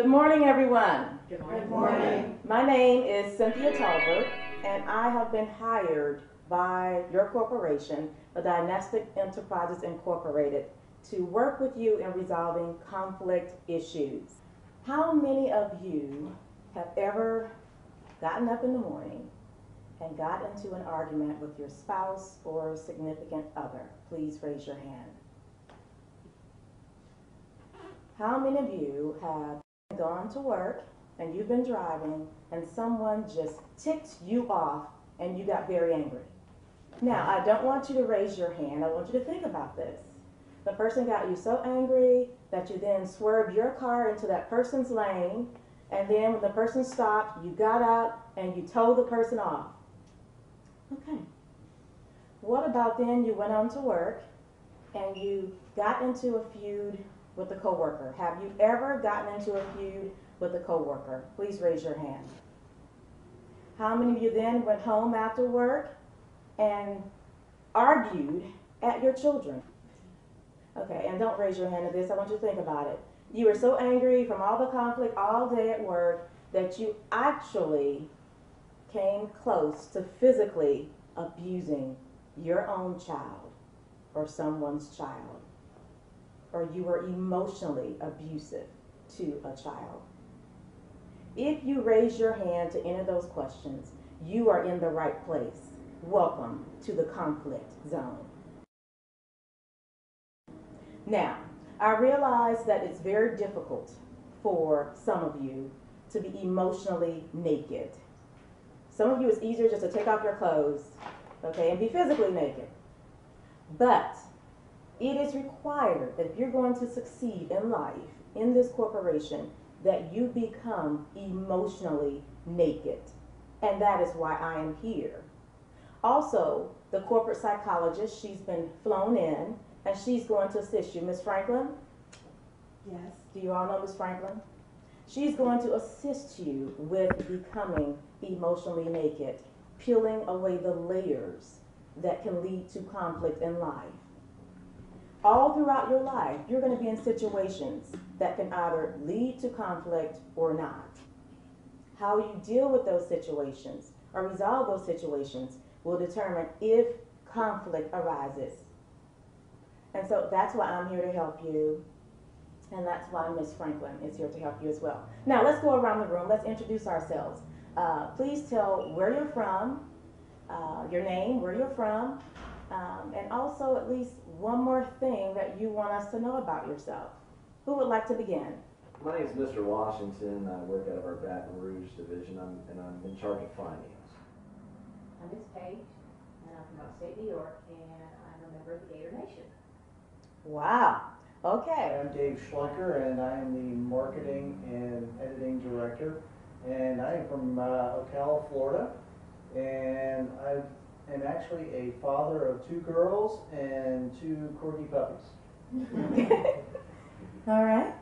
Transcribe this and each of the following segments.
Good morning, everyone. Good morning. Good morning. My name is Cynthia Talbert, and I have been hired by your corporation, the Dynastic Enterprises Incorporated, to work with you in resolving conflict issues. How many of you have ever gotten up in the morning and got into an argument with your spouse or significant other? Please raise your hand. How many of you have gone to work and you've been driving and someone just ticked you off and you got very angry? Now, I don't want you to raise your hand. I want you to think about this. The person got you so angry that you then swerved your car into that person's lane, and then when the person stopped, you got out and you towed the person off. Okay. What about then you went on to work and you got into a feud with a coworker? Have you ever gotten into a feud with a coworker? Please raise your hand. How many of you then went home after work and argued at your children? Okay, and don't raise your hand at this. I want you to think about it. You were so angry from all the conflict all day at work that you actually came close to physically abusing your own child or someone's child. Or you were emotionally abusive to a child. If you raise your hand to any of those questions, you are in the right place. Welcome to the conflict zone. Now, I realize that it's very difficult for some of you to be emotionally naked. Some of you, it's easier just to take off your clothes, okay, and be physically naked. But it is required that if you're going to succeed in life, in this corporation, that you become emotionally naked. And that is why I am here. Also, the corporate psychologist, she's been flown in, and she's going to assist you. Ms. Franklin? Yes. Do you all know Ms. Franklin? She's going to assist you with becoming emotionally naked, peeling away the layers that can lead to conflict in life. All throughout your life, you're going to be in situations that can either lead to conflict or not. How you deal with those situations or resolve those situations will determine if conflict arises. And so that's why I'm here to help you, and that's why Ms. Franklin is here to help you as well. Now, let's go around the room. Let's introduce ourselves. Please tell where you're from, your name, where you're from, and also at least one more thing that you want us to know about yourself. Who would like to begin? My name is Mr. Washington. I work out of our Baton Rouge division, and I'm in charge of finance. I'm Miss Paige, and I'm from upstate New York, and I'm a member of the Gator Nation. Wow. Okay. I'm Dave Schlenker, and I am the marketing and editing director. And I am from Ocala, Florida. And I am actually a father of 2 girls and 2 corgi puppies. All right.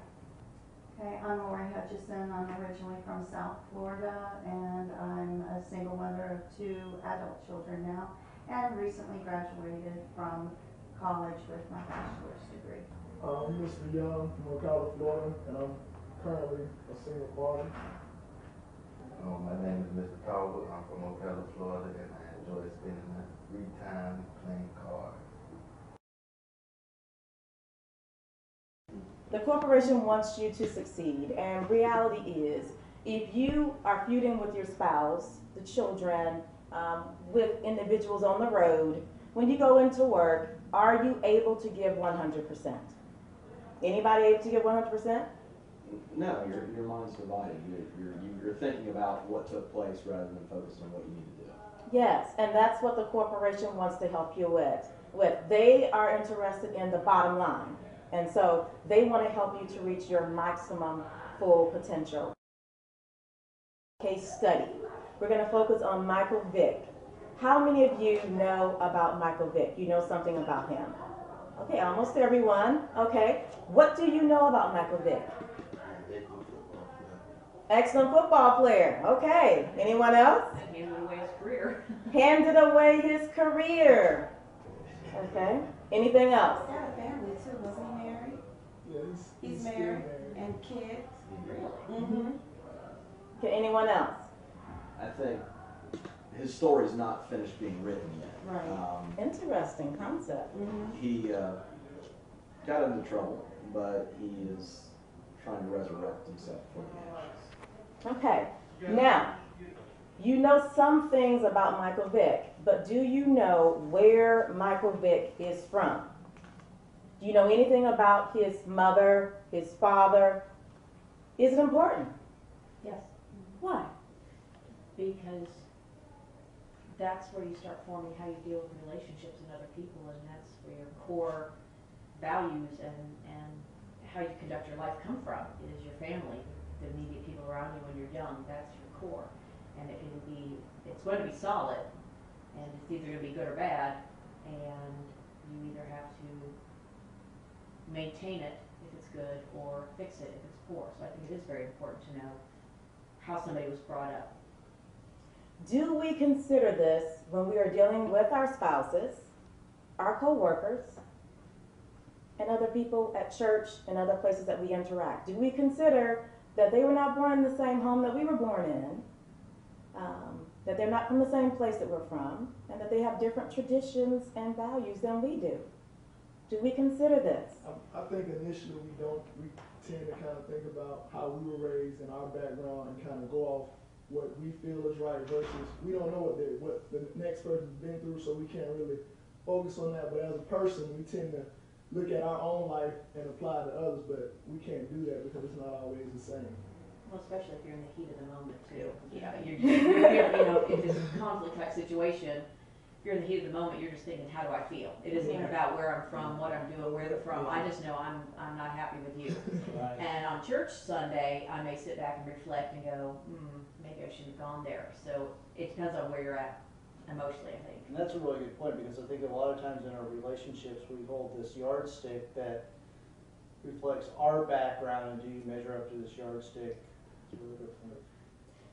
Okay, I'm Lori Hutchison. I'm originally from South Florida, and I'm a single mother of 2 adult children now, and recently graduated from college with my bachelor's degree. I'm Mr. Young from Ocala, Florida, and I'm currently a single father. My name is Mr. Talbot. I'm from Ocala, Florida, and I enjoy spending my free time playing cards. The corporation wants you to succeed, and reality is, if you are feuding with your spouse, the children, with individuals on the road, when you go into work, are you able to give 100%? Anybody able to give 100%? No, your mind's divided. You're thinking about what took place rather than focusing on what you need to do. Yes, and that's what the corporation wants to help you with. They are interested in the bottom line, and so they want to help you to reach your maximum full potential. Case study. We're going to focus on Michael Vick. How many of you know about Michael Vick? You know something about him? Okay, almost everyone. Okay, what do you know about Michael Vick? Excellent football player. Okay, anyone else? And handed away his career. Handed away his career. Okay, anything else? He had a family too, wasn't he married? Yeah, He's married and kids. Really? Okay, anyone else? I think his story's not finished being written yet. Right. Interesting concept. He got into trouble, but he is trying to resurrect himself from the ashes. Okay, now, you know some things about Michael Vick, but do you know where Michael Vick is from? Do you know anything about his mother, his father? Is it important? Yes, Why? because that's where you start forming how you deal with relationships and other people, and that's where your core values and how you conduct your life come from. It is your family, the immediate people around you when you're young. That's your core, and it's going to be solid, and it's either going to be good or bad, and you either have to maintain it if it's good or fix it if it's poor. So I think it is very important to know how somebody was brought up. Do we consider this when we are dealing with our spouses, our co-workers, and other people at church and other places that we interact? Do we consider that they were not born in the same home that we were born in, that they're not from the same place that we're from, and that they have different traditions and values than we do? Do we consider this? I think initially we tend to kind of think about how we were raised and our background and kind of go off what we feel is right versus we don't know what the next person's been through, so we can't really focus on that. But as a person, we tend to look at our own life and apply to others, but we can't do that because it's not always the same. Well, especially if you're in the heat of the moment too. Yeah, you're if it's a conflict type situation, if you're in the heat of the moment, you're just thinking, how do I feel? It isn't even about where I'm from, what I'm doing, where they're from. I just know I'm not happy with you. Right. And on church Sunday, I may sit back and reflect and go, maybe I shouldn't have gone there. So it depends on where you're at emotionally, I think. And that's a really good point, because I think a lot of times in our relationships, we hold this yardstick that reflects our background, and do you measure up to this yardstick? It's a really good point.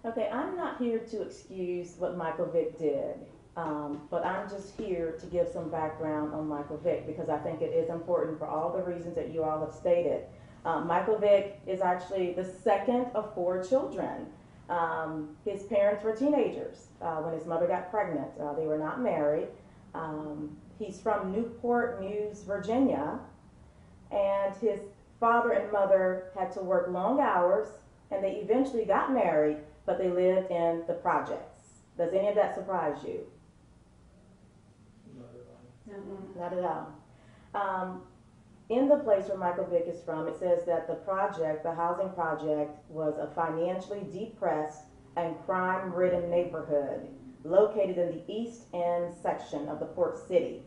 Okay, I'm not here to excuse what Michael Vick did, but I'm just here to give some background on Michael Vick because I think it is important for all the reasons that you all have stated. Michael Vick is actually the second of 4 children. His parents were teenagers when his mother got pregnant. They were not married. He's from Newport News, Virginia, and his father and mother had to work long hours, and they eventually got married, but they lived in the projects. Does any of that surprise you? Not at all. In the place where Michael Vick is from, it says that the housing project, was a financially depressed and crime-ridden neighborhood located in the East End section of the port city.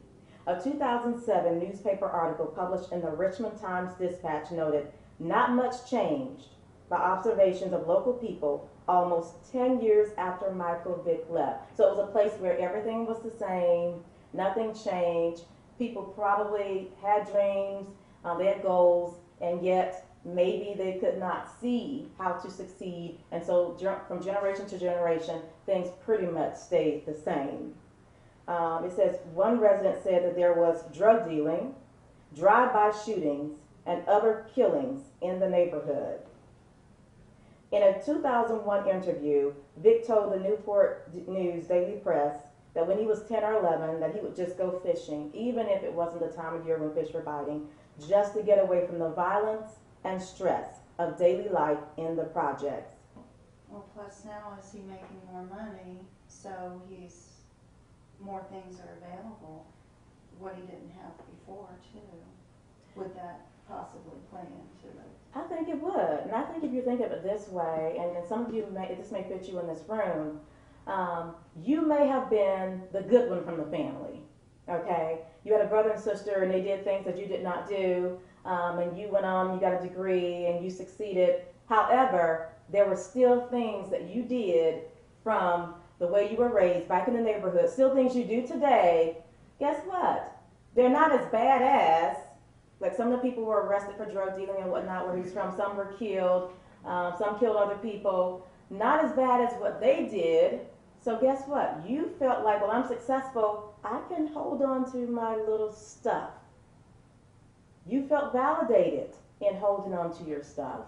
A 2007 newspaper article published in the Richmond Times-Dispatch noted, "Not much changed," by observations of local people almost 10 years after Michael Vick left. So it was a place where everything was the same, nothing changed. People probably had dreams, they had goals, and yet maybe they could not see how to succeed. And so from generation to generation, things pretty much stayed the same. It says one resident said that there was drug dealing, drive-by shootings, and other killings in the neighborhood. In a 2001 interview, Vick told the Newport News Daily Press that when he was 10 or 11, that he would just go fishing, even if it wasn't the time of year when fish were biting, just to get away from the violence and stress of daily life in the projects. Well, plus now is he making more money, so more things are available, what he didn't have before too. Would that possibly play into it? I think it would, and I think if you think of it this way, and some of you this may fit you in this room, you may have been the good one from the family, okay? You had a brother and sister and they did things that you did not do, and you went on, you got a degree, and you succeeded. However, there were still things that you did from the way you were raised back in the neighborhood, still things you do today. Guess what? They're not as bad as, like some of the people were arrested for drug dealing and whatnot where he's from. Some were killed, some killed other people. Not as bad as what they did. So guess what? You felt like, well, I'm successful. I can hold on to my little stuff. You felt validated in holding on to your stuff.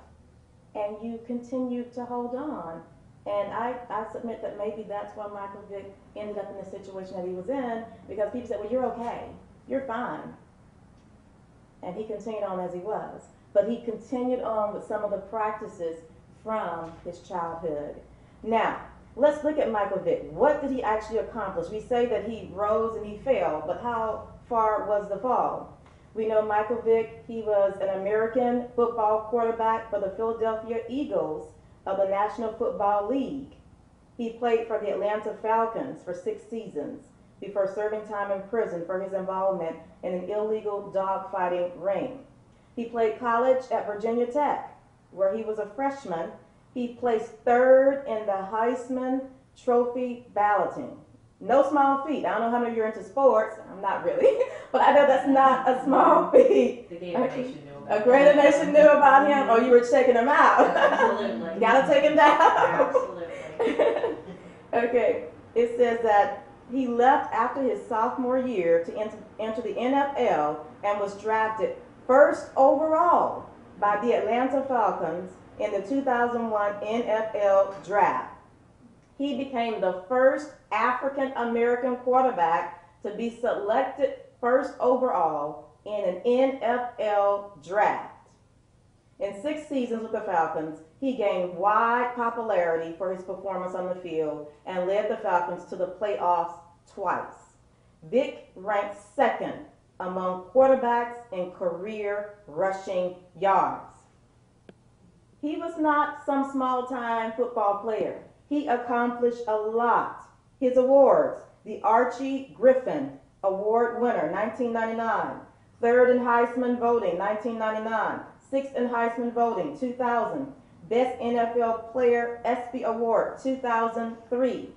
and you continued to hold on. And I submit that maybe that's why Michael Vick ended up in the situation that he was in, because people said, well, you're okay, you're fine. And he continued on as he was. But he continued on with some of the practices from his childhood. Now, let's look at Michael Vick. What did he actually accomplish? We say that he rose and he fell, but how far was the fall? We know Michael Vick, he was an American football quarterback for the Philadelphia Eagles of the National Football League. He played for the Atlanta Falcons for 6 seasons before serving time in prison for his involvement in an illegal dogfighting ring. He played college at Virginia Tech, where he was a freshman. He placed 3rd in the Heisman Trophy balloting. No small feat. I don't know how many of you are into sports. I'm not really, but I know that's not a small feat. The Gator Nation knew about A greater nation knew about him, or you were checking him out. Absolutely. Gotta take him down. Absolutely. Okay, it says that he left after his sophomore year to enter the NFL and was drafted 1st overall by the Atlanta Falcons in the 2001 NFL Draft. He became the first African American quarterback to be selected 1st overall in an NFL Draft. In 6 seasons with the Falcons, he gained wide popularity for his performance on the field and led the Falcons to the playoffs twice. Vick ranked 2nd among quarterbacks in career rushing yards. He was not some small-time football player. He accomplished a lot. His awards: the Archie Griffin Award winner, 1999, 3rd in Heisman voting, 1999, 6th in Heisman voting, 2000, Best NFL Player ESPY Award, 2003.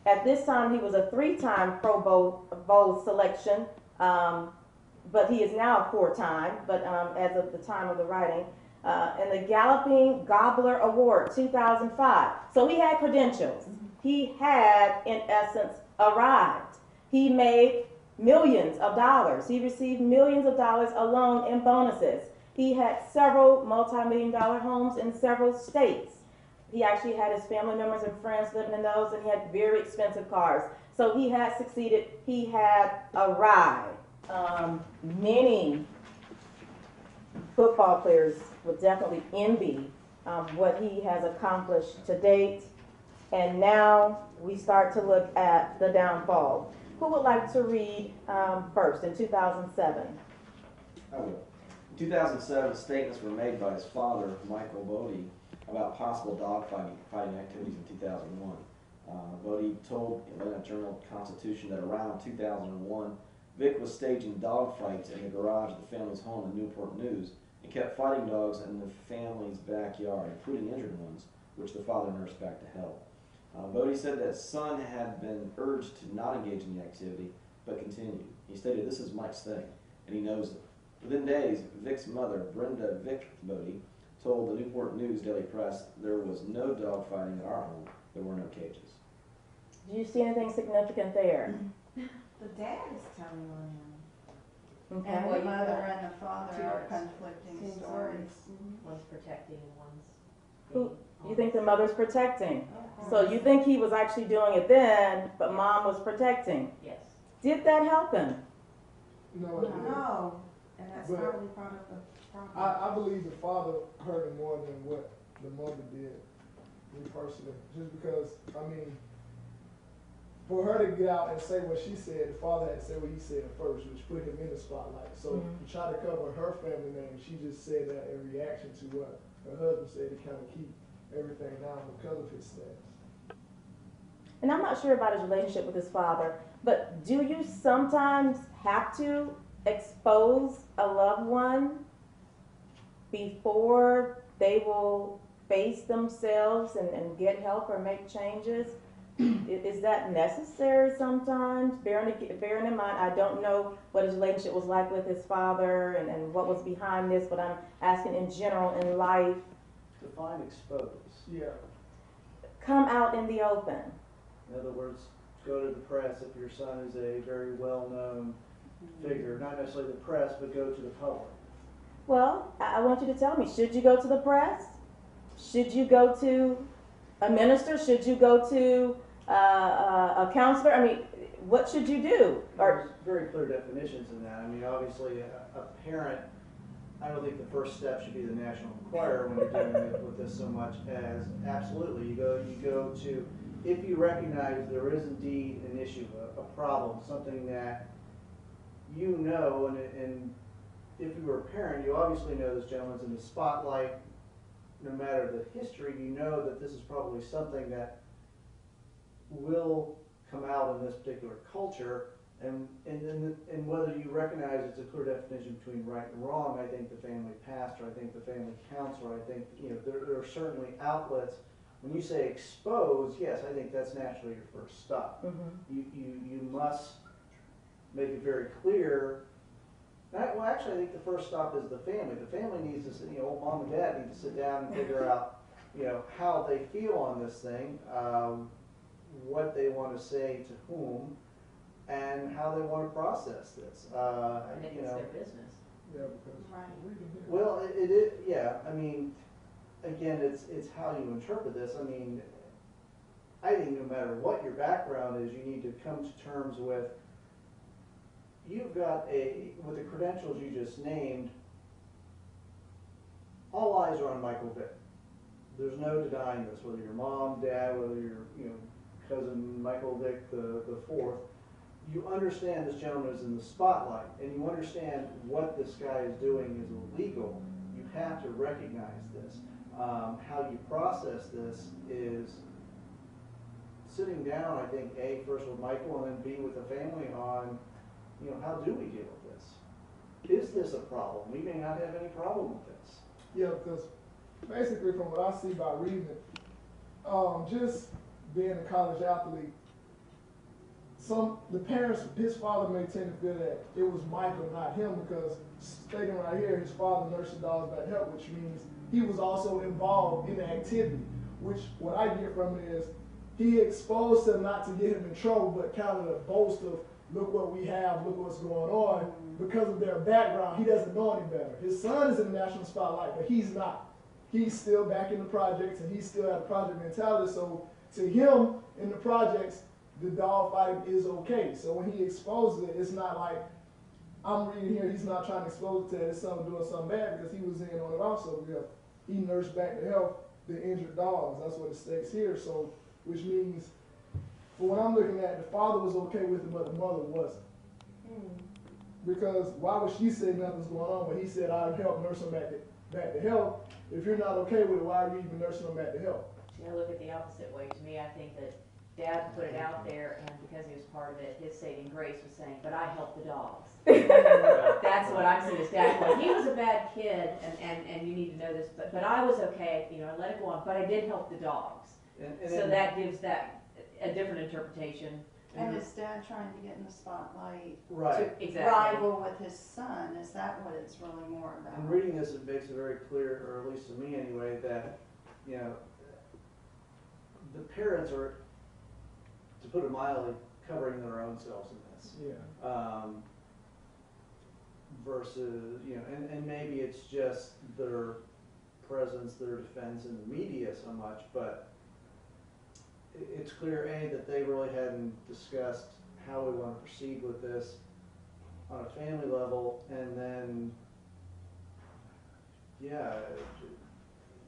At this time, he was a 3-time Pro Bowl selection, but he is now a 4-time, but as of the time of the writing, and the Galloping Gobbler Award, 2005. So he had credentials. He had, in essence, arrived. He made millions of dollars. He received millions of dollars alone in bonuses. He had several multi-million-dollar homes in several states. He actually had his family members and friends living in those, and he had very expensive cars. So he had succeeded. He had arrived. Many football players would definitely envy what he has accomplished to date. And now we start to look at the downfall. Who would like to read first in 2007? I will. In 2007, statements were made by his father, Michael Bodie, about possible dogfighting activities in 2001. Bodie told Atlanta Journal-Constitution that around 2001, Vick was staging dogfights in the garage of the family's home in Newport News and kept fighting dogs in the family's backyard, including injured ones, which the father nursed back to health. Bodie said that his son had been urged to not engage in the activity, but continued. He stated, "This is Mike's thing, and he knows it." Within days, Vick's mother, Brenda Vick Bodie, told the Newport News Daily Press there was no dogfighting at our home. There were no cages. Do you see anything significant there? The dad is telling on him. Okay. And Well, the you mother got and the father two are birds. conflicting Same stories. One's protecting and one's Who- being You think the mother's protecting? honest. So you think he was actually doing it then, but mom was protecting. Yes. Did that help him? No, it didn't. No, and that's But- probably part of the problem. I believe the father hurt him more than what the mother did, me personally. Just because, I mean, for her to get out and say what she said, the father had to say what he said first, which put him in the spotlight. So Mhm. to try to cover her family name, she just said that in reaction to what her husband said to kind of keep everything down because of his status. And I'm not sure about his relationship with his father, but do you sometimes have to expose a loved one before they will face themselves and get help or make changes? Is that necessary sometimes? Bearing in mind, I don't know what his relationship was like with his father and what was behind this, but I'm asking in general in life. Define expose. Yeah. Come out in the open. In other words, go to the press if your son is a very well-known figure. Not necessarily the press, but go to the public. Well, I want you to tell me, should you go to the press? Should you go to a minister? Should you go to a counselor? I mean, what should you do? Or There's very clear definitions in that. I mean, obviously, a parent, I don't think the first step should be the National Enquirer when you're dealing with this so much as, absolutely, you go to, if you recognize there is indeed an issue, a problem, something that you know, and if you were a parent, you obviously know this gentleman's in the spotlight. No matter the history, you know that this is probably something that will come out in this particular culture, and whether you recognize it's a clear definition between right and wrong, I think the family pastor, I think the family counselor, I think, you know, there are certainly outlets. When you say expose, yes, I think that's naturally your first stop. You must make it very clear. Well, actually, I think the first stop is the family. The family needs to, you know, old mom and dad need to sit down and figure out, you know, how they feel on this thing, what they want to say to whom, and how they want to process this. And if you it's know, their business. Yeah, because Right. we can hear. well, it is, yeah. I mean, again, it's how you interpret this. I mean, I think no matter what your background is, you need to come to terms with. You've got with the credentials you just named, all eyes are on Michael Vick. There's no denying this, whether your mom, dad, whether your, you know, cousin Michael Vick the fourth. You understand this gentleman is in the spotlight, and you understand what this guy is doing is illegal. You have to recognize this. How you process this is sitting down, I think, A, first with Michael, and then B, with the family on, you know, how do we deal with this? Is this a problem? We may not have any problem with this. Yeah, because basically from what I see by reading it, just being a college athlete, the parents, his father may tend to feel that it was Michael, not him, because stating right here, his father nursed the dogs back to health, which means he was also involved in the activity, which what I get from it is he exposed him not to get him in trouble, but kind of the boast of, look what we have, look what's going on. Because of their background, he doesn't know any better. His son is in the national spotlight, but he's not. He's still back in the projects, and he still has a project mentality. So to him, in the projects, the dog fighting is okay. So when he exposes it, it's not like, I'm reading here, he's not trying to expose it to his son doing something bad, because he was in on it also. Yeah, he nursed back to health the injured dogs. That's what it states here. So, which means, for what I'm looking at, the father was okay with it, but the mother wasn't. Because why would she say nothing's going on, but he said, I'd help nurse him back to health. If you're not okay with it, why are you even nursing him back to health? See, I look at the opposite way. To me, I think that Dad put it out there, and because he was part of it, his saving grace was saying, but I help the dogs. That's what I'm seeing as Dad going. He was a bad kid, and you need to know this, but I was okay, you know, I let it go on, but I did help the dogs. So that gives that a different interpretation. And is dad trying to get in the spotlight Right. Exactly. rival with his son? Is that what it's really more about? In reading this, it makes it very clear, or at least to me anyway, that, you know, the parents are, to put it mildly, covering their own selves in this. Yeah. Versus, you know, and maybe it's just their presence, their defense in the media so much, but it's clear, A, that they really hadn't discussed how we want to proceed with this on a family level, and then, yeah,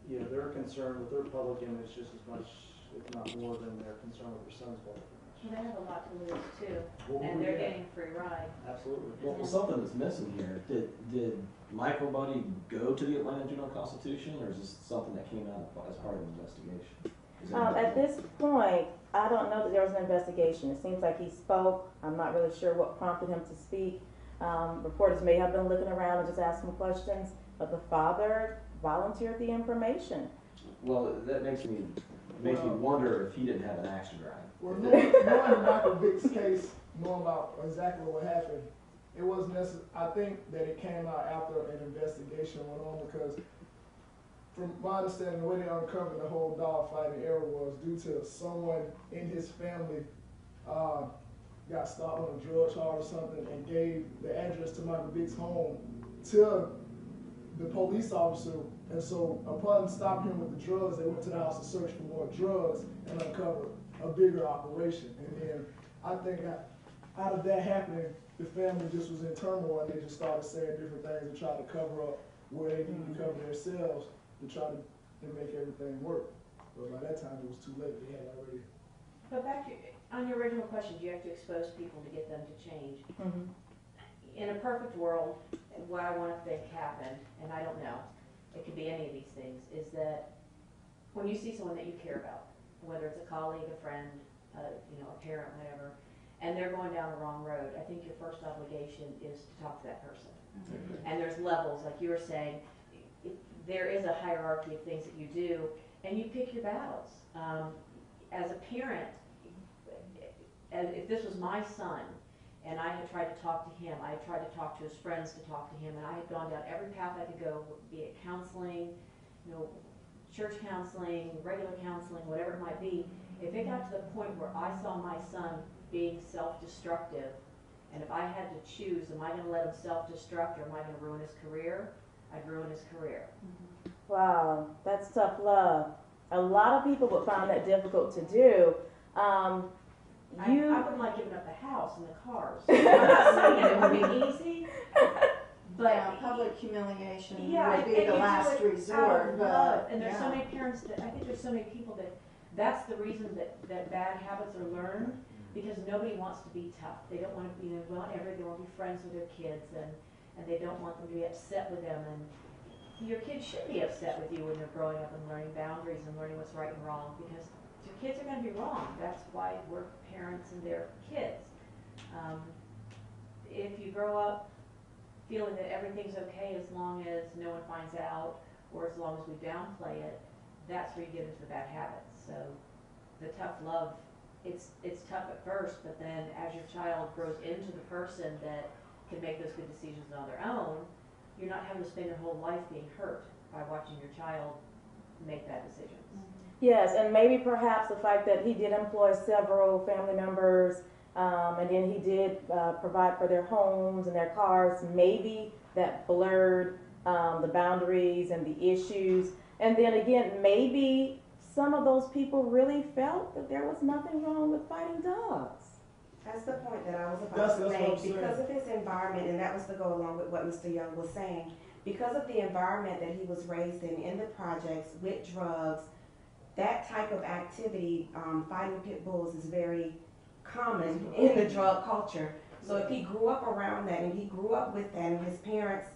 you know, they're concerned with their public image just as much, if not more, than they're concerned with their son's public image. They have a lot to lose too, Well, and they're yeah. getting a free ride. Absolutely. Well, something that's missing here, did Michael Bodie go to the Atlanta Juvenile Constitution, or is this something that came out as part of the investigation? At this point, I don't know that there was an investigation. It seems like he spoke. I'm not really sure what prompted him to speak. Reporters may have been looking around and just asking questions, but the father volunteered the information. Well, that makes me wonder if he didn't have an axe to grind. Well, knowing Michael Vick's case, knowing about exactly what happened, it wasn't necessary. I think that it came out after an investigation went on, because from my understanding, the way they uncovered the whole dog fighting era was due to someone in his family got stopped on a drug charge or something and gave the address to Michael Vick's home to the police officer And so upon stopping him with the drugs, they went to the house to search for more drugs and uncovered a bigger operation. And then I think out of that happening, the family just was in turmoil and they just started saying different things and try to cover up where they needed to cover themselves to try to make everything work. But by that time it was too late. They had already. But back to, on your original question, do you have to expose people to get them to change? Mhm. In a perfect world, what I want to think happened, and I don't know, it could be any of these things, is that when you see someone that you care about, whether it's a colleague, a friend, a parent, whatever, and they're going down the wrong road, I think your first obligation is to talk to that person. And there's levels, like you were saying, there is a hierarchy of things that you do, and you pick your battles. As a parent, and if this was my son, and I had tried to talk to him, I had tried to talk to his friends to talk to him, and I had gone down every path I could go, be it counseling, church counseling, regular counseling, whatever it might be. If it got to the point where I saw my son being self-destructive, and if I had to choose, am I going to let him self-destruct or am I going to ruin his career? I'd ruin his career. Wow, that's tough love. A lot of people would find that difficult to do. I wouldn't like giving up the house and the cars. I'm not saying it would be easy, but Yeah, public humiliation yeah, would be and the you last do it resort. out of But love. And there's yeah. so many parents that, I think there's so many people that's the reason that bad habits are learned, because nobody wants to be tough. They don't want to be, they want to be friends with their kids, and they don't want them to be upset with them. And your kids should be upset with you when they're growing up and learning boundaries and learning what's right and wrong, because your kids are going to be wrong. That's why we're parents and they're kids. If you grow up feeling that everything's okay as long as no one finds out, or as long as we downplay it, that's where you get into the bad habits. So the tough love, it's tough at first, but then as your child grows into the person that can make those good decisions on their own, you're not having to spend your whole life being hurt by watching your child make bad decisions. Yes, and maybe perhaps the fact that he did employ several family members, and then he did provide for their homes and their cars, maybe that blurred the boundaries and the issues. And then again, maybe some of those people really felt that there was nothing wrong with fighting dogs. That's the point that I was about That's to what make. I'm saying. Because of his environment, and that was to go along with what Mr. Young was saying, because of the environment that he was raised in the projects, with drugs, that type of activity, fighting pit bulls, is very common in the drug culture. So if he grew up around that and he grew up with that and his parents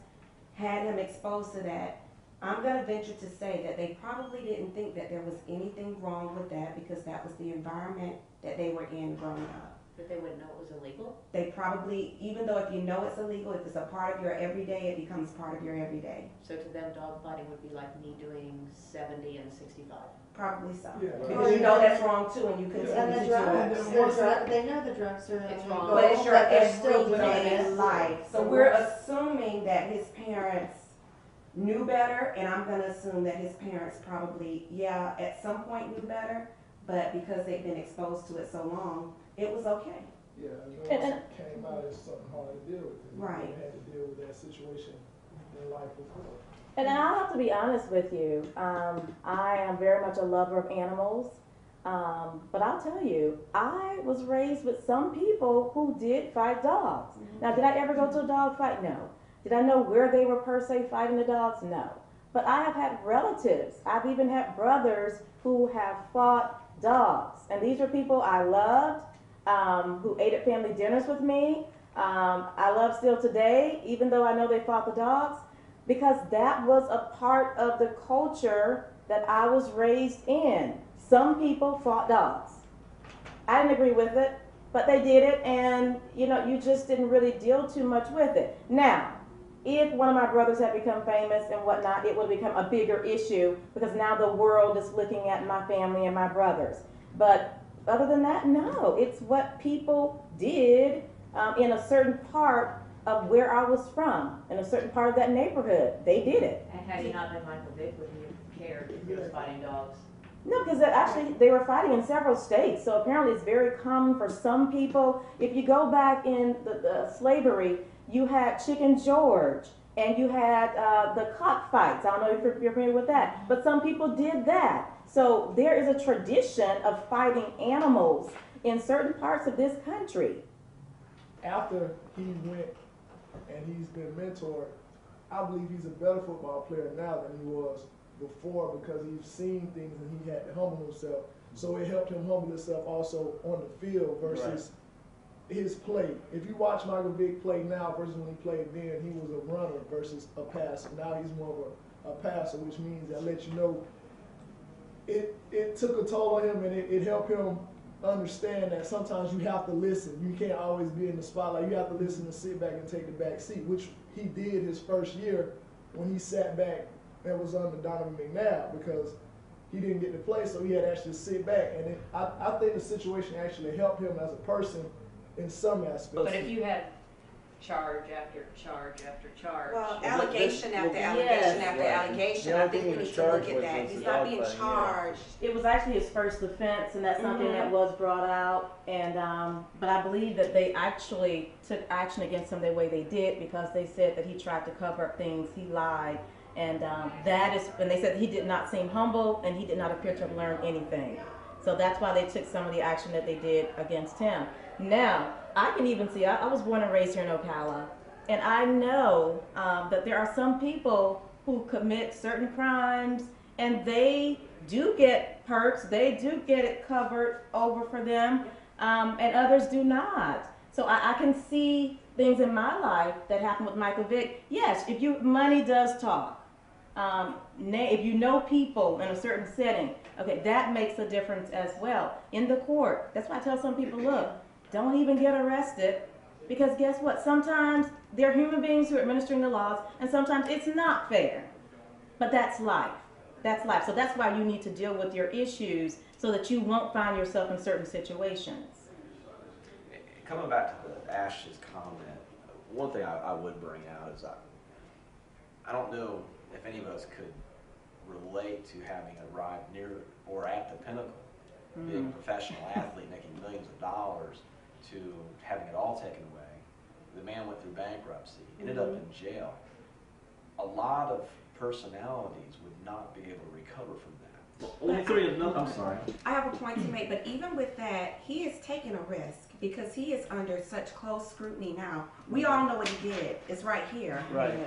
had him exposed to that, I'm going to venture to say that they probably didn't think that there was anything wrong with that, because that was the environment that they were in growing up. But they wouldn't know it was illegal? They probably, even though if you know it's illegal, if it's a part of your everyday, it becomes part of your everyday. So to them, dog fighting would be like me doing 70 and 65. Probably so. Yeah. Because you know that's wrong too, and you continue And to the do drugs, it. they know the drugs are It's illegal, wrong. But it's your but they're still doing everyday it. life. So we're assuming that his parents knew better, and I'm going to assume that his parents probably, at some point knew better, but because they've been exposed to it so long, it was okay. Yeah, and then it came out as something hard to deal with. Right. You had to deal with that situation in life before. And I'll have to be honest with you. I am very much a lover of animals. But I'll tell you, I was raised with some people who did fight dogs. Now, did I ever go to a dog fight? No. Did I know where they were per se fighting the dogs? No. But I have had relatives. I've even had brothers who have fought dogs. And these are people I loved, who ate at family dinners with me. I love still today, even though I know they fought the dogs, because that was a part of the culture that I was raised in. Some people fought dogs. I didn't agree with it, but they did it, and you just didn't really deal too much with it. Now, if one of my brothers had become famous and whatnot, it would become a bigger issue, because now the world is looking at my family and my brothers. But other than that, no. It's what people did in a certain part of where I was from, in a certain part of that neighborhood. They did it. And had he not been Michael Vick, would he have cared if he was fighting dogs? No, because actually they were fighting in several states. So apparently it's very common for some people. If you go back in the slavery, you had Chicken George and you had the cockfights. I don't know if you're familiar with that, but some people did that. So there is a tradition of fighting animals in certain parts of this country. After he went and he's been mentored, I believe he's a better football player now than he was before because he's seen things and he had to humble himself. So it helped him humble himself also on the field versus his play. If you watch Michael Vick play now versus when he played then, he was a runner versus a passer. Now he's more of a passer, which means that let you know it took a toll on him, and it helped him understand that sometimes you have to listen. You can't always be in the spotlight. You have to listen and sit back and take the back seat, which he did his first year when he sat back and was under Donovan McNabb because he didn't get to play, so he had to actually sit back. And I think the situation actually helped him as a person in some aspects. But if you had charge after charge after charge. Well, allegation after allegation after allegation, I think we need to look at that. He's not being charged. It was actually his first offense, and that's something that was brought out. And but I believe that they actually took action against him the way they did because they said that he tried to cover up things, he lied, and that is when they said he did not seem humble and he did not appear to have learned anything. So that's why they took some of the action that they did against him. Now, I can even see, I was born and raised here in Ocala, and I know that there are some people who commit certain crimes, and they do get perks, they do get it covered over for them, and others do not. So I can see things in my life that happened with Michael Vick. Yes, money does talk. If you know people in a certain setting, okay, that makes a difference as well. In the court, that's why I tell some people, look, don't even get arrested, because guess what? Sometimes they're human beings who are administering the laws, and sometimes it's not fair. But that's life. That's life. So that's why you need to deal with your issues so that you won't find yourself in certain situations. Coming back to the Ash's comment, one thing I would bring out is I don't know if any of us could relate to having arrived near or at the pinnacle, being a professional athlete making millions of dollars, to having it all taken away. The man went through bankruptcy, ended up in jail. A lot of personalities would not be able to recover from that. I'm sorry. I have a point to make, but even with that, he is taking a risk because he is under such close scrutiny now. We all know what he did. It's right here. Right.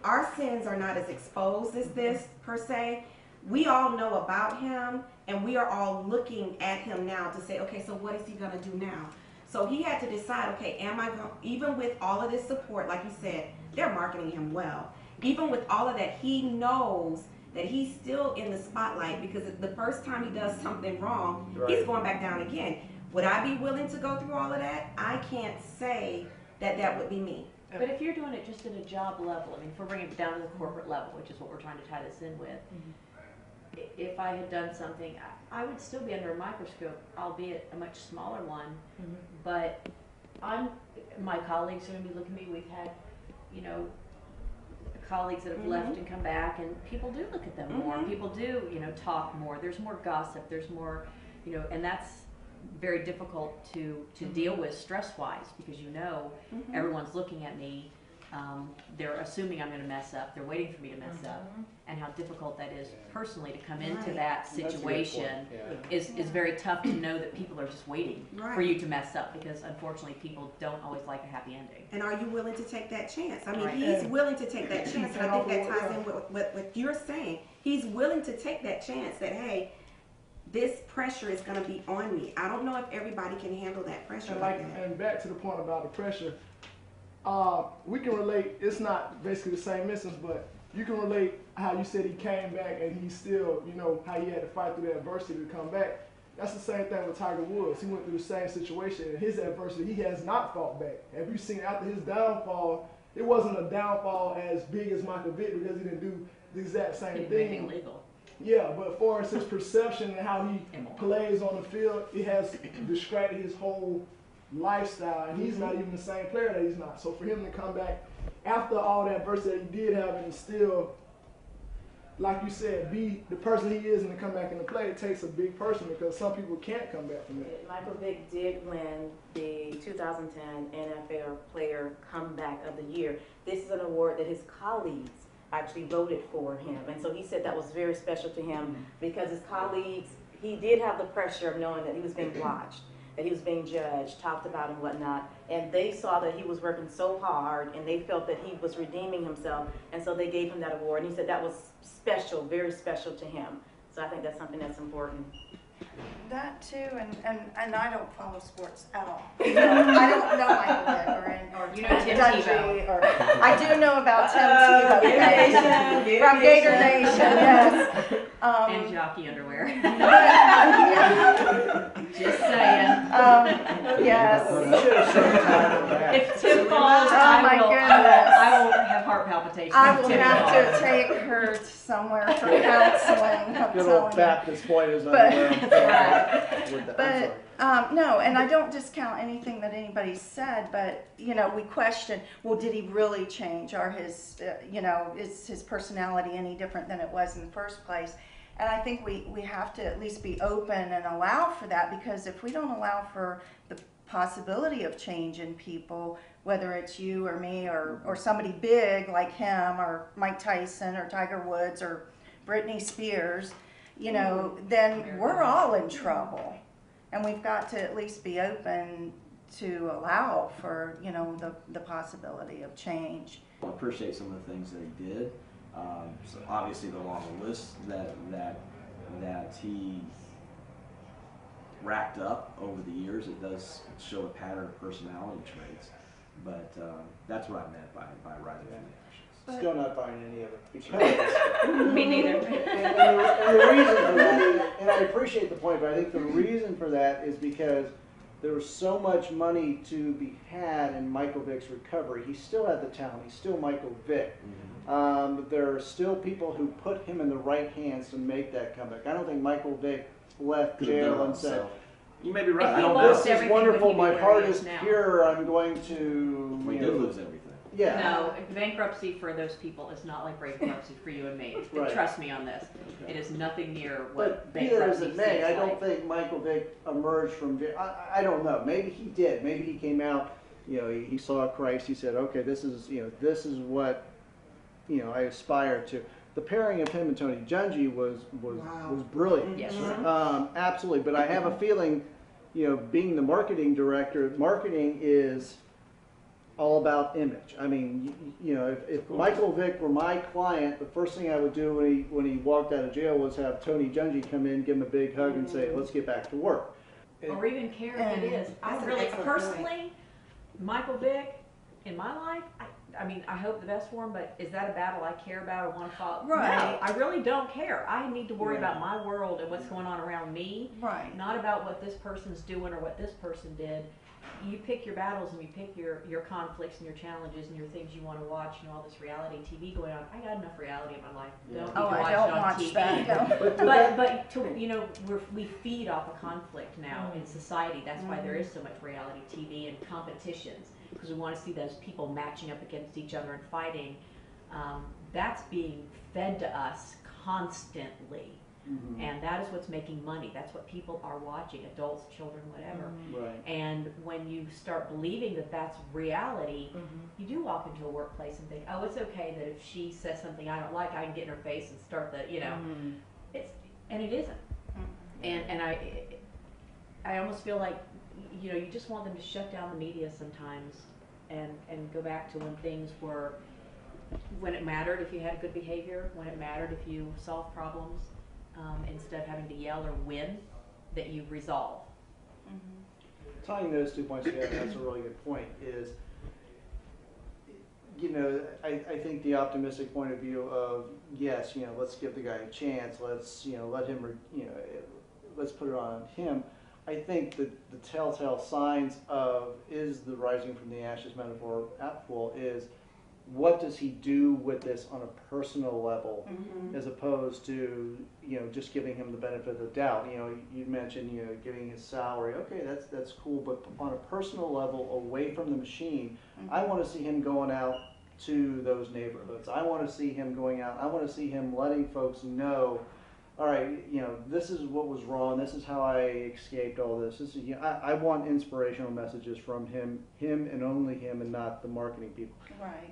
Our sins are not as exposed as this, per se. We all know about him, and we are all looking at him now to say, okay, so what is he going to do now? So he had to decide, okay, am I going, even with all of this support, like you said, they're marketing him well. Even with all of that, he knows that he's still in the spotlight because the first time he does something wrong, he's going back down again. Would I be willing to go through all of that? I can't say that that would be me. But if you're doing it just at a job level, I mean, if we're bringing it down to the corporate level, which is what we're trying to tie this in with, if I had done something, I would still be under a microscope, albeit a much smaller one. But my colleagues are going to be looking at me. We've had, colleagues that have left and come back, and people do look at them more. People do, talk more. There's more gossip. There's more, and that's very difficult to deal with stress-wise because everyone's looking at me. They're assuming I'm going to mess up. They're waiting for me to mess up, and how difficult that is personally to come into that situation is very tough to know that people are just waiting for you to mess up because unfortunately people don't always like a happy ending. And are you willing to take that chance? I mean, he's willing to take that chance, and I think that ties in with what you're saying. He's willing to take that chance that, hey, this pressure is going to be on me. I don't know if everybody can handle that pressure like that. And back to the point about the pressure, we can relate, it's not basically the same instance, but you can relate how you said he came back and he still, how he had to fight through the adversity to come back. That's the same thing with Tiger Woods. He went through the same situation, and his adversity, he has not fought back. Have you seen after his downfall, it wasn't a downfall as big as Michael Vick because he didn't do the exact same thing. Illegal. Yeah, but as far as his perception and how he plays on the field, it has distracted his whole lifestyle, and he's not even the same player that he's not. So for him to come back after all that adversity that he did have and still, like you said, be the person he is and to come back into play, it takes a big person because some people can't come back from that. Michael Vick did win the 2010 NFL Player Comeback of the Year. This is an award that his colleagues actually voted for him. And so he said that was very special to him because his colleagues, he did have the pressure of knowing that he was being watched, that he was being judged, talked about and whatnot. And they saw that he was working so hard and they felt that he was redeeming himself. And so they gave him that award. And he said that was special, very special to him. So I think that's something that's important. That too, and I don't follow sports at all. So I don't know Michael Vick or You know Tim Dungy Tebow. or I do know about Tim Tebow from Gator Nation, yes. And jockey underwear. Just saying. Yes. If Tim falls, Oh my goodness. I will have heart palpitations. I if will Tim have falls. to take her somewhere for counseling. I'm Good old telling you. Baptist point is But- But No, and I don't discount anything that anybody said, but, you know, we question, well, did he really change? Or his, is his personality any different than it was in the first place? And I think we have to at least be open and allow for that, because if we don't allow for the possibility of change in people, whether it's you or me or somebody big like him or Mike Tyson or Tiger Woods or Britney Spears, then we're all in trouble. And we've got to at least be open to allow for, the possibility of change. I appreciate some of the things that he did. So obviously the long list that he racked up over the years, it does show a pattern of personality traits. But that's what I meant by rising from the ashes. still not buying any of it because Me neither. and the reason for that, and I appreciate the point, but I think the reason for that is because there was so much money to be had in Michael Vick's recovery. He still had the talent. He's still Michael Vick. But there are still people who put him in the right hands to make that comeback. I don't think Michael Vick left Could have jail done and it, said, so. You may be right. If I he don't lost know. "This is everything, wonderful. would he be My where heart he is is now?" pure. I'm going to." We you did know, lose everything. Yeah. No, bankruptcy for those people is not like bankruptcy for you and me. Right. Trust me on this. Okay. It is nothing near what But either as bankruptcy it may, I seems don't like. think Michael Vick emerged from jail. I don't know. Maybe he did. Maybe he came out. He saw Christ. He said, "Okay, this is what I aspire to." The pairing of him and Tony Dungy was brilliant. Yes. Absolutely. But I have a feeling, being the marketing director, marketing is all about image. I mean, if Michael Vick were my client, the first thing I would do when he walked out of jail was have Tony Dungy come in, give him a big hug, and say, "Let's get back to work." Or even care if it is. I That's an really, excellent personally, Michael Vick, in my life, I hope the best for him, but is that a battle I care about or want to follow? Right. No, I really don't care. I need to worry Yeah. about my world and what's going on around me, Right. not about what this person's doing or what this person did. You pick your battles and you pick your conflicts and your challenges and your things you want to watch, all this reality TV going on. I got enough reality in my life. Yeah. Don't need Oh, to watch I it don't on watch TV. that. No. But we feed off of conflict now in society. That's why there is so much reality TV and competitions, because we want to see those people matching up against each other and fighting. That's being fed to us constantly, and that is what's making money. That's what people are watching, adults, children, whatever. Right. And when you start believing that that's reality, you do walk into a workplace and think, oh, it's okay that if she says something I don't like, I can get in her face and start the, and it isn't. And I almost feel like, you just want them to shut down the media sometimes and go back to when things were, when it mattered if you had good behavior, when it mattered if you solved problems, instead of having to yell or win, that you resolve. Tying those 2 points together, that's a really good point, is, I think the optimistic point of view of, yes, let's give the guy a chance, let's, let him, let's put it on him. I think that the telltale signs of, is the rising from the ashes metaphor applicable, is what does he do with this on a personal level, as opposed to, just giving him the benefit of the doubt. You mentioned, giving his salary. Okay, that's cool, but on a personal level, away from the machine, I want to see him going out to those neighborhoods. I want to see him going out. I want to see him letting folks know all right, this is what was wrong. This is how I escaped all this. This is, I want inspirational messages from him and only him, and not the marketing people. Right.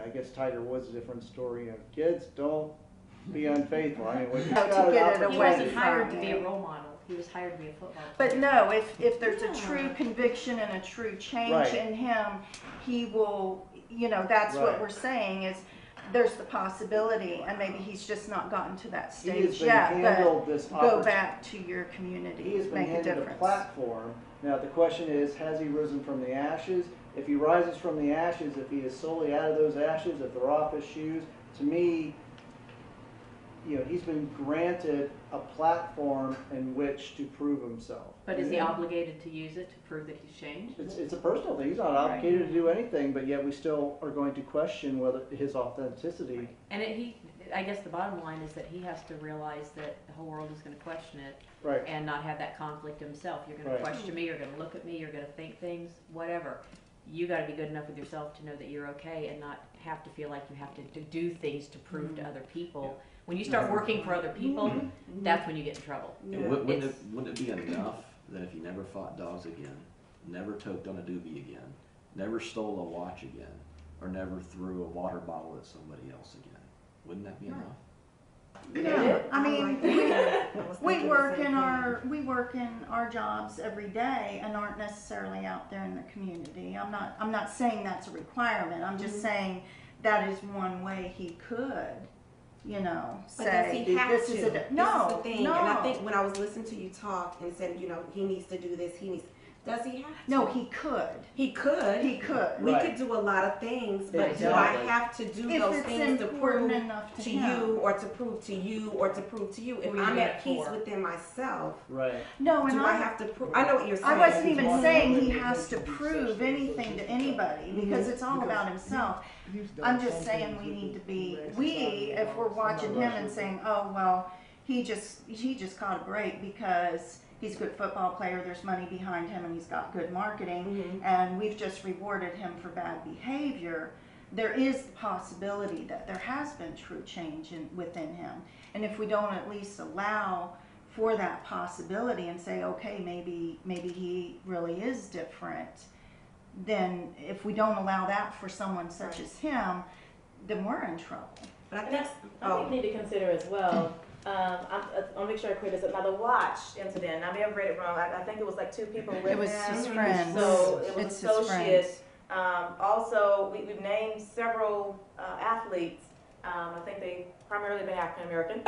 I guess Tiger Woods is a different story. Kids, don't be unfaithful. I mean, when you've No, to got an get it opportunity- He away wasn't hired to from be you. a role model. He was hired to be a football player. But no, if there's a Yeah. true conviction and a true change Right. in him, he will, that's what Right. we're saying is there's the possibility, and maybe he's just not gotten to that He has stage been yet, handled this but go opportunity. back to your community, He has been make a handed a difference. platform. Now the question is, has he risen from the ashes? If he rises from the ashes, if he is solely out of those ashes, if they're off his shoes, to me, he's been granted a platform in which to prove himself. But is he obligated to use it to prove that he's changed? It's a personal thing. He's not obligated to do anything, but yet we still are going to question whether his authenticity. And I guess the bottom line is that he has to realize that the whole world is going to question it Right. and not have that conflict himself. You're going to Right. question me, you're going to look at me, you're going to think things, whatever. You got to be good enough with yourself to know that you're okay and not have to feel like you have to do things to prove to other people. When you start working for other people, that's when you get in trouble. Yeah. Wouldn't it be enough that if you never fought dogs again, never toked on a doobie again, never stole a watch again, or never threw a water bottle at somebody else again? Wouldn't that be enough? Yeah, I mean, we thinking work the in same our jobs every day and aren't necessarily out there in the community. I'm not saying that's a requirement. I'm just saying that is one way he could, But does say he have this to? is a This no, is the thing. no. And I think when I was listening to you talk and said, he needs to do this, does he have to? No, he could. He could. He could. We Right. could do a lot of things, but Exactly. do I have to do If those it's things to important prove enough to to him. you or to prove to you or to prove to you? If Who you I'm doing at it peace for? within myself, Right. No, and do I have to prove? I know what you're saying. I wasn't even He's saying he one has to way to be prove successful, anything so to just anybody Mhm. because it's all Because about himself. He's done I'm just some saying things we with need to the be, Humane we, Society if we're laws. watching I'm him not and rushing saying, oh, well, he just caught a break because he's a good football player, there's money behind him, and he's got good marketing, Mhm. and we've just rewarded him for bad behavior. There is the possibility that there has been true change within him. And if we don't at least allow for that possibility and say, okay, maybe he really is different, then if we don't allow that for someone such as him, then we're in trouble. But I And think, I think we need to consider as well, I'll make sure I clear this up. Now, the watch incident, I may have read it wrong. I think it was like 2 people with It was him. his friends. So it was It's his associates. friends. Also, we've named several athletes. I think they primarily been African American.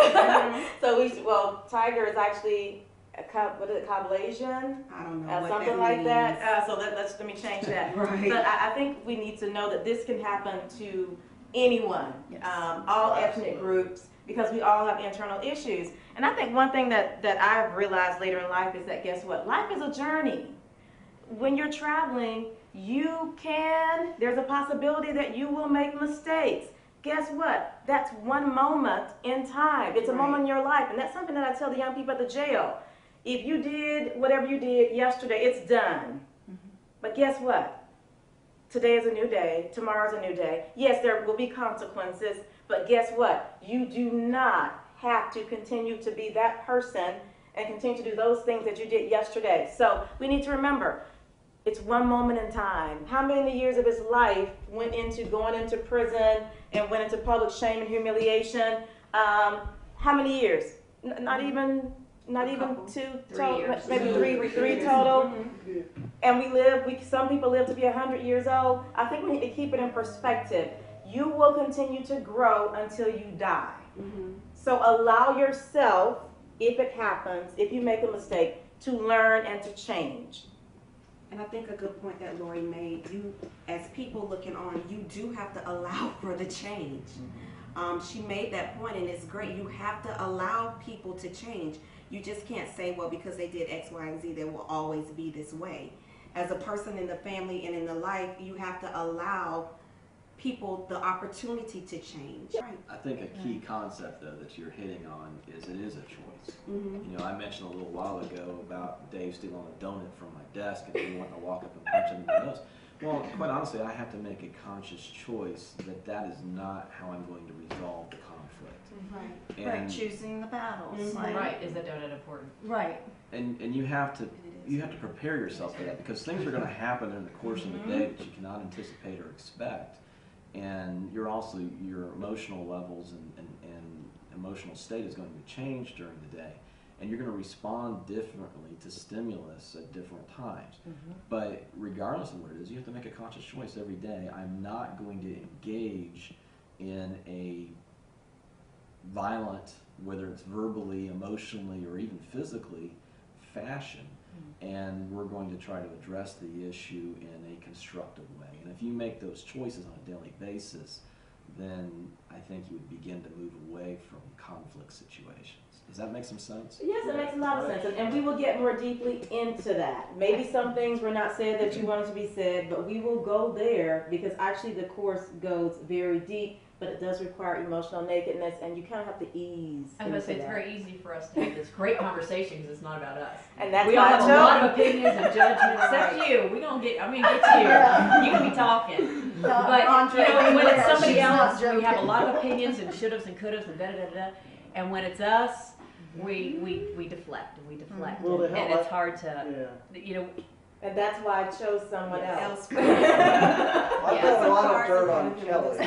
So Tiger is actually what is it, Caucasian? I don't know what Something that like means. that. So let me change that. Right. But I think we need to know that this can happen to anyone, Yes. all ethnic groups, because we all have internal issues. And I think one thing that I've realized later in life is that, guess what? Life is a journey. When you're traveling, there's a possibility that you will make mistakes. Guess what? That's one moment in time. It's a moment in your life. And that's something that I tell the young people at the jail. If you did whatever you did yesterday, it's done. But guess what? Today is a new day. Tomorrow's a new day. Yes, there will be consequences, but guess what? You do not have to continue to be that person and continue to do those things that you did yesterday. So we need to remember, it's one moment in time. How many years of his life went into going into prison and went into public shame and humiliation? How many years? Not even couple. 2 3 total, years. maybe three total. And some people live to be 100 years old. I think we need to keep it in perspective. You will continue to grow until you die. So allow yourself, if it happens, if you make a mistake, to learn and to change. And I think a good point that Lori made, you, as people looking on, you do have to allow for the change. She made that point, and it's great. You have to allow people to change. You just can't say, well, because they did X, Y, and Z, they will always be this way. As a person in the family and in the life, you have to allow people the opportunity to change. Right. I think a key concept, though, that you're hitting on is it is a choice. I mentioned a little while ago about Dave stealing a donut from my desk and me wanting to walk up and punch him in the nose. Well, quite honestly, I have to make a conscious choice that is not how I'm going to resolve the conflict. Right. And, Choosing the battles. Right, is that important? Right. and you have to prepare yourself for that, because things are going to happen in the course of the day that you cannot anticipate or expect. And your emotional levels and emotional state is going to change during the day. And you're going to respond differently to stimulus at different times. But regardless of what it is, you have to make a conscious choice every day. I'm not going to engage in a violent, whether it's verbally, emotionally, or even physically, fashion. And we're going to try to address the issue in a constructive way. And if you make those choices on a daily basis, then I think you would begin to move away from conflict situations. Does that make some sense? Yes, it makes a lot of sense, and we will get more deeply into that. Maybe some things were not said that you wanted to be said, but we will go there, because actually the course goes very deep, but it does require emotional nakedness, and you kind of have to ease I was going into to say, it's that. very easy for us to have this great conversation because it's not about us. And that's We all my have a joke. lot of opinions and judgments, except you. I'm going to get to you. You can be talking. But, when it's somebody else, we have a lot of opinions and shouldas and couldas and da-da-da-da. And when it's us, we deflect and we deflect. Well, to and help, it's hard to, And that's why I chose someone else. I throw a lot of dirt on Kelly.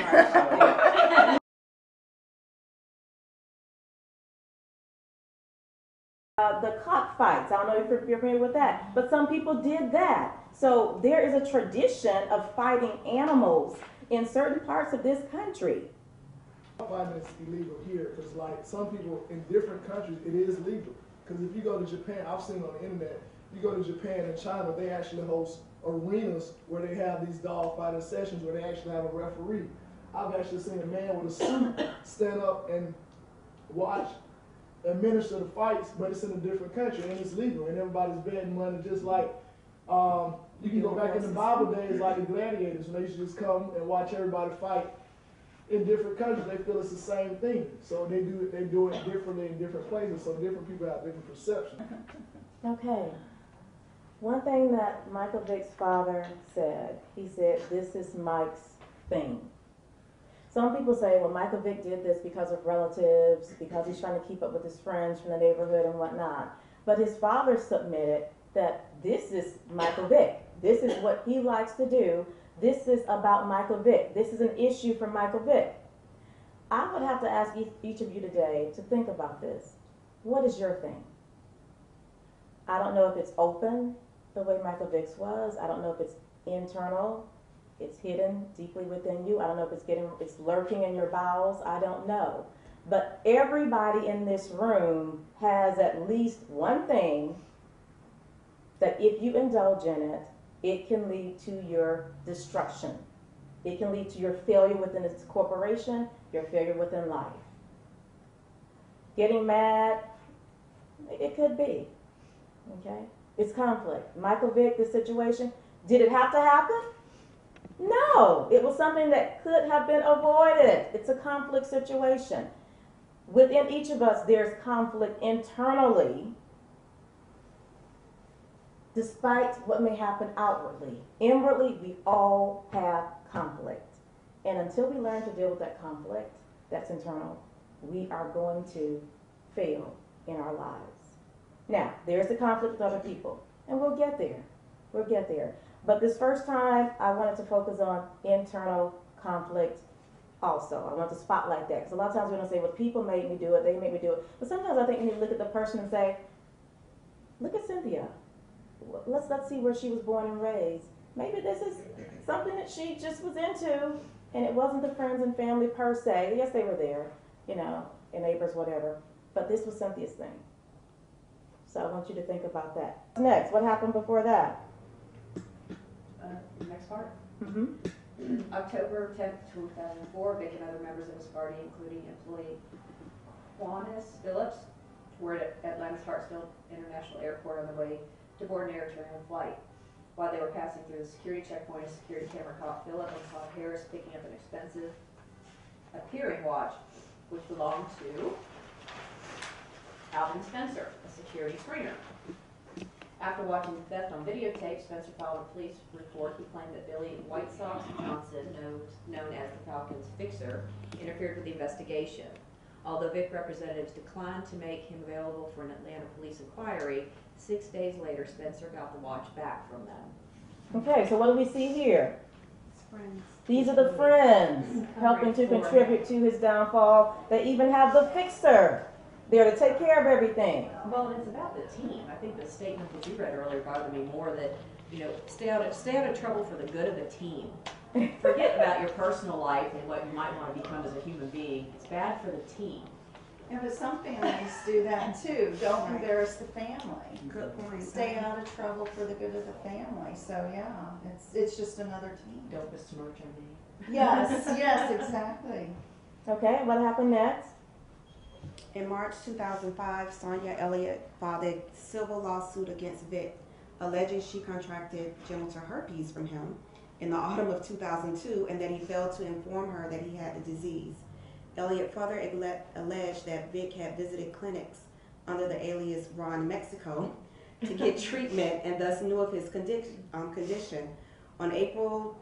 The cockfights, I don't know if you're familiar with that, but some people did that. So there is a tradition of fighting animals in certain parts of this country. I find it's illegal here because, like, some people in different countries, it is legal. Because if you go to Japan, I've seen on the internet, you go to Japan and China, they actually host arenas where they have these dog fighting sessions where they actually have a referee. I've actually seen a man with a suit stand up and watch, administer the fights, but it's in a different country and it's legal and everybody's betting money, just like you can go back in the Bible days like the gladiators when they used to just come and watch everybody fight. In different countries, they feel it's the same thing. So they do it differently in different places, so different people have different perceptions. Okay. One thing that Michael Vick's father said, he said, this is Mike's thing. Some people say, well, Michael Vick did this because of relatives, because he's trying to keep up with his friends from the neighborhood and whatnot. But his father submitted that this is Michael Vick. This is what he likes to do. This is about Michael Vick. This is an issue for Michael Vick. I would have to ask each of you today to think about this. What is your thing? I don't know if it's open the way Michael Vick's was. I don't know if it's internal. It's hidden deeply within you. I don't know if it's lurking in your bowels. I don't know. But everybody in this room has at least one thing that if you indulge in it, it can lead to your destruction. It can lead to your failure within this corporation, your failure within life. Getting mad, it could be. Okay? It's conflict. Michael Vick, this situation, did it have to happen? No. It was something that could have been avoided. It's a conflict situation. Within each of us, there's conflict internally, despite what may happen outwardly. Inwardly, we all have conflict. And until we learn to deal with that conflict that's internal, we are going to fail in our lives. Now, there's the conflict with other people, and we'll get there. We'll get there. But this first time, I wanted to focus on internal conflict also. I want to spotlight that, because a lot of times we're going to say, well, people made me do it, they made me do it. But sometimes I think you need to look at the person and say, look at Cynthia. Let's see where she was born and raised. Maybe this is something that she just was into, and it wasn't the friends and family per se. Yes, they were there, and neighbors, whatever. But this was Cynthia's thing. So I want you to think about that. Next, what happened before that? Next part. Mm-hmm. October 10th, 2004, Vic and other members of his party, including employee Juanis Phillips, were at Atlanta's Hartsfield International Airport on the way to board an air return flight. While they were passing through the security checkpoint, a security camera caught Phillips and caught Harris picking up an expensive appearing watch, which belonged to Alvin Spencer, a security screener. After watching the theft on videotape, Spencer filed a police report. He claimed that Billy White Sox Johnson, known as the Falcons' fixer, interfered with the investigation. Although Vic representatives declined to make him available for an Atlanta police inquiry, 6 days later, Spencer got the watch back from them. Okay, so what do we see here? Friends. These are the friends helping to contribute to his downfall. They even have the fixer there to take care of everything. Well, and it's about the team. I think the statement that you read earlier bothered me more that, you know, stay out of trouble for the good of the team. Forget about your personal life and what you might want to become as a human being. It's bad for the team. Yeah, but some families do that too. Don't embarrass the family. Good point. Stay out of trouble for the good of the family. So yeah, it's just another team. Don't besmirch our name. Yes, yes, exactly. Okay, what happened next? In March 2005, Sonia Elliott filed a civil lawsuit against Vic, alleging she contracted genital herpes from him in the autumn of 2002 and that he failed to inform her that he had the disease. Elliott further alleged that Vic had visited clinics under the alias Ron Mexico to get treatment and thus knew of his condition. On April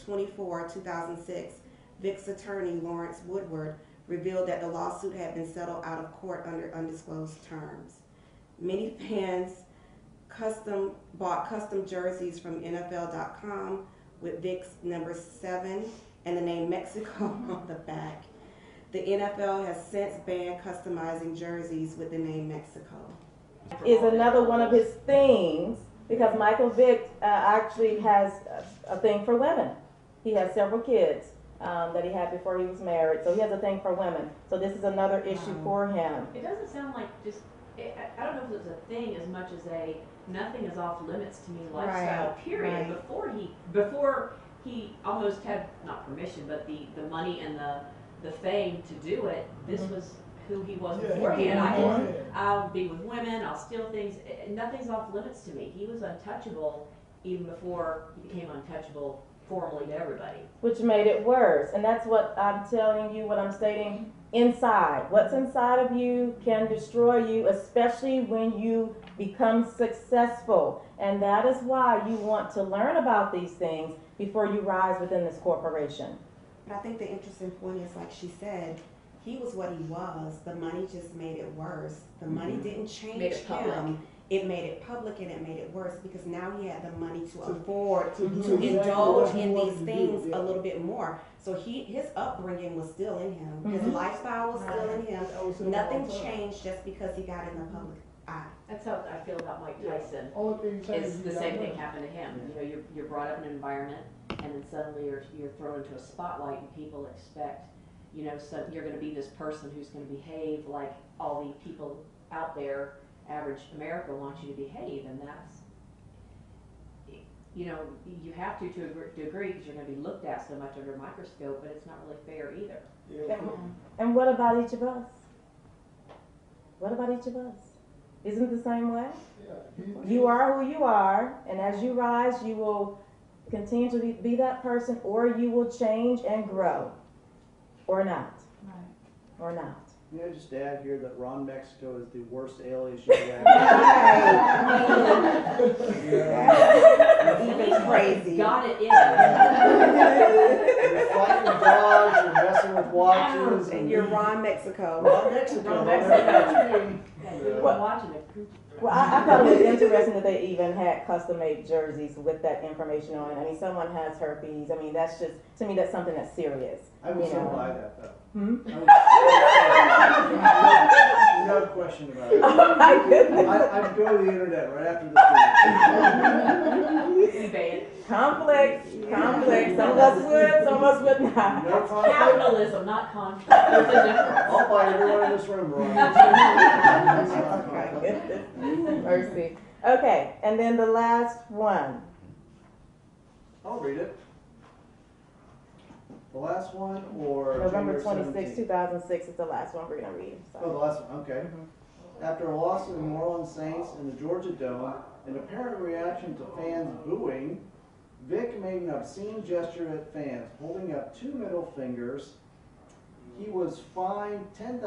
24, 2006, Vic's attorney, Lawrence Woodward, revealed that the lawsuit had been settled out of court under undisclosed terms. Many fans bought custom jerseys from NFL.com with Vic's number 7 and the name Mexico on the back. The NFL has since banned customizing jerseys with the name Mexico. Is another one of his things, because Michael Vick actually has a thing for women. He has several kids that he had before he was married, so he has a thing for women. So this is another issue for him. It doesn't sound like just, I don't know if it's a thing as much as a nothing is off limits to me lifestyle, Right, period. right. Before he almost had, not permission, but the money and the fame to do it, this was who he was beforehand. I'll be with women, I'll steal things, nothing's off limits to me. He was untouchable even before he became untouchable formally to everybody. Which made it worse. And that's what I'm telling you, what I'm stating inside. What's inside of you can destroy you, especially when you become successful. And that is why you want to learn about these things before you rise within this corporation. But I think the interesting point is, like she said, he was what he was. The money just made it worse. The money didn't change Made it public. him. It made it public and it made it worse because now he had the money to afford to do to exactly indulge what he in wanted these to do, things yeah. a little bit more. So his upbringing was still in him. His lifestyle was still in him. That was him Nothing all the time. changed just because he got in the public eye. That's how I feel about Mike Tyson. Only thing changed Is is the you same got thing money. happened to him. You know, you're brought up in an environment, and then suddenly you're thrown into a spotlight, and people expect, you know, so you're going to be this person who's going to behave like all the people out there, average America wants you to behave, and that's, you know, you have to a degree because you're going to be looked at so much under a microscope, but it's not really fair either. Yeah. And what about each of us? What about each of us? Isn't it the same way? Yeah. You are who you are, and as you rise, you will continue to be that person, or you will change and grow. Or not. Right. Or not. May I just add here that Ron Mexico is the worst alias you could have. Even crazy. Got it in. You're fighting dogs, you're messing with watches. And you're Ron Mexico. Ron Mexico. Ron Mexico. You're watching it. Well, I thought it was interesting that they even had custom-made jerseys with that information on it. I mean, someone has herpes. I mean, that's just, to me, that's something that's serious. I would you so know. buy that though. Hmm? No question about it. Oh my goodness. I'd go to the internet right after this meeting. eBay it. Conflict. Some of us would, some of us would not. No conflict. Capitalism, not conflict. There's a difference. I'll buy everyone in this room, Ron. My goodness. Mercy. Okay, and then the last one. I'll read it. The last one, or November January 26, 17th? 2006 is the last one we're going to read. Oh, the last one, okay. After a loss to the New Orleans Saints in the Georgia Dome, an apparent reaction to fans booing, Vic made an obscene gesture at fans, holding up 2 middle fingers. He was fined $10,000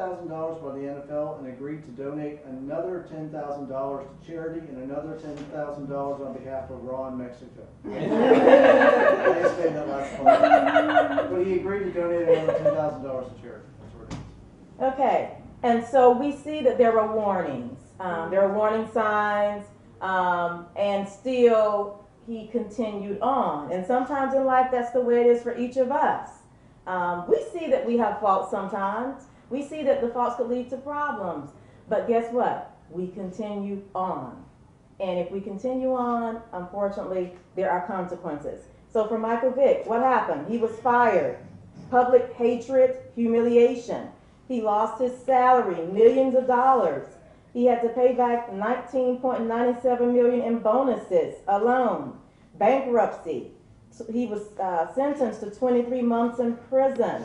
by the NFL and agreed to donate another $10,000 to charity and another $10,000 on behalf of Ron Mexico. I just made that last part. But he agreed to donate another $10,000 to charity. That's what it is. Okay, and so we see that there were warnings. There were warning signs, and still he continued on. And sometimes in life, that's the way it is for each of us. We see that we have faults sometimes. We see that the faults could lead to problems. But guess what? We continue on. And if we continue on, unfortunately, there are consequences. So for Michael Vick, what happened? He was fired. Public hatred, humiliation. He lost his salary, millions of dollars. He had to pay back $19.97 million in bonuses alone. Bankruptcy. So he was sentenced to 23 months in prison.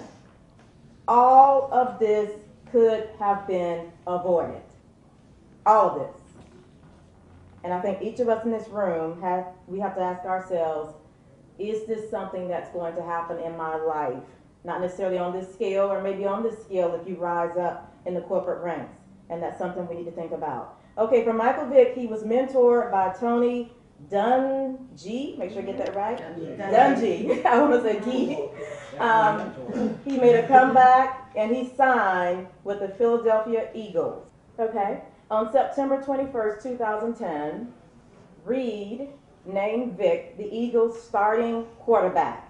All of this could have been avoided. All of this. And I think each of us in this room, we have to ask ourselves, is this something that's going to happen in my life? Not necessarily on this scale, or maybe on this scale if you rise up in the corporate ranks. And that's something we need to think about. Okay, for Michael Vick, he was mentored by Tony Dungy. Make sure I get that right. Dungy. I want to say Gee. He made a comeback and he signed with the Philadelphia Eagles. Okay. On September 21st, 2010, Reed named Vick the Eagles' starting quarterback.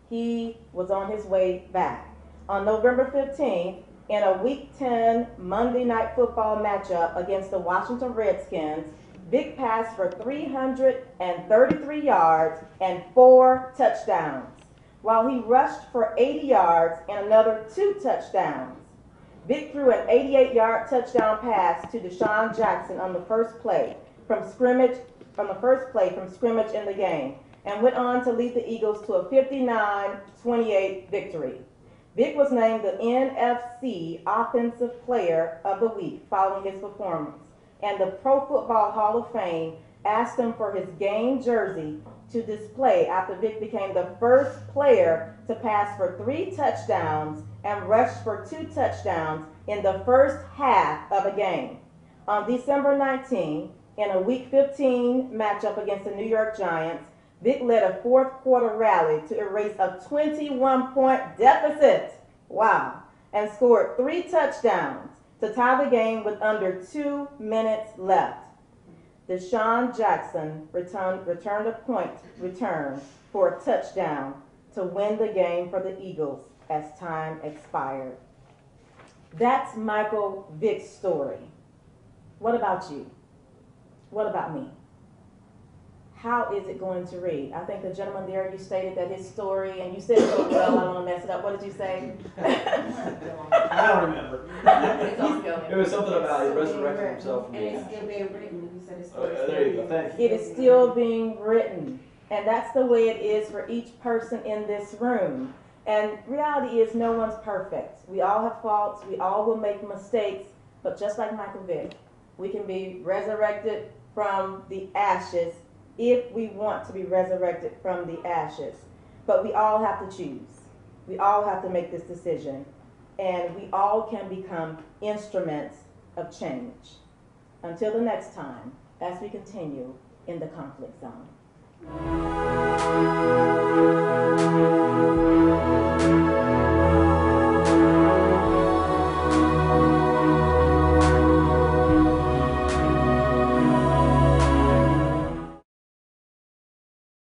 He was on his way back. On November 15th, in a Week 10 Monday Night Football matchup against the Washington Redskins, Vick passed for 333 yards and 4 touchdowns, while he rushed for 80 yards and another 2 touchdowns. Vick threw an 88-yard touchdown pass to Deshaun Jackson on the first play from scrimmage in the game, and went on to lead the Eagles to a 59-28 victory. Vick was named the NFC Offensive Player of the Week following his performance, and the Pro Football Hall of Fame asked him for his game jersey to display after Vick became the first player to pass for 3 touchdowns and rush for 2 touchdowns in the first half of a game. On December 19, in a Week 15 matchup against the New York Giants, Vick led a fourth quarter rally to erase a 21-point deficit. Wow. And scored 3 touchdowns to tie the game with under 2 minutes left. Deshaun Jackson returned a point return for a touchdown to win the game for the Eagles as time expired. That's Michael Vick's story. What about you? What about me? How is it going to read? I think the gentleman there, you stated that his story, and you said it so well, I don't want to mess it up. What did you say? I don't remember. It was something about he resurrected himself from And the it's still ashes. being written. You said it's still There you go, thank you. It is still being written. And that's the way it is for each person in this room. And reality is no one's perfect. We all have faults. We all will make mistakes. But just like Michael Vick, we can be resurrected from the ashes if we want to be resurrected from the ashes. But we all have to choose. We all have to make this decision. And we all can become instruments of change. Until the next time, as we continue in the conflict zone.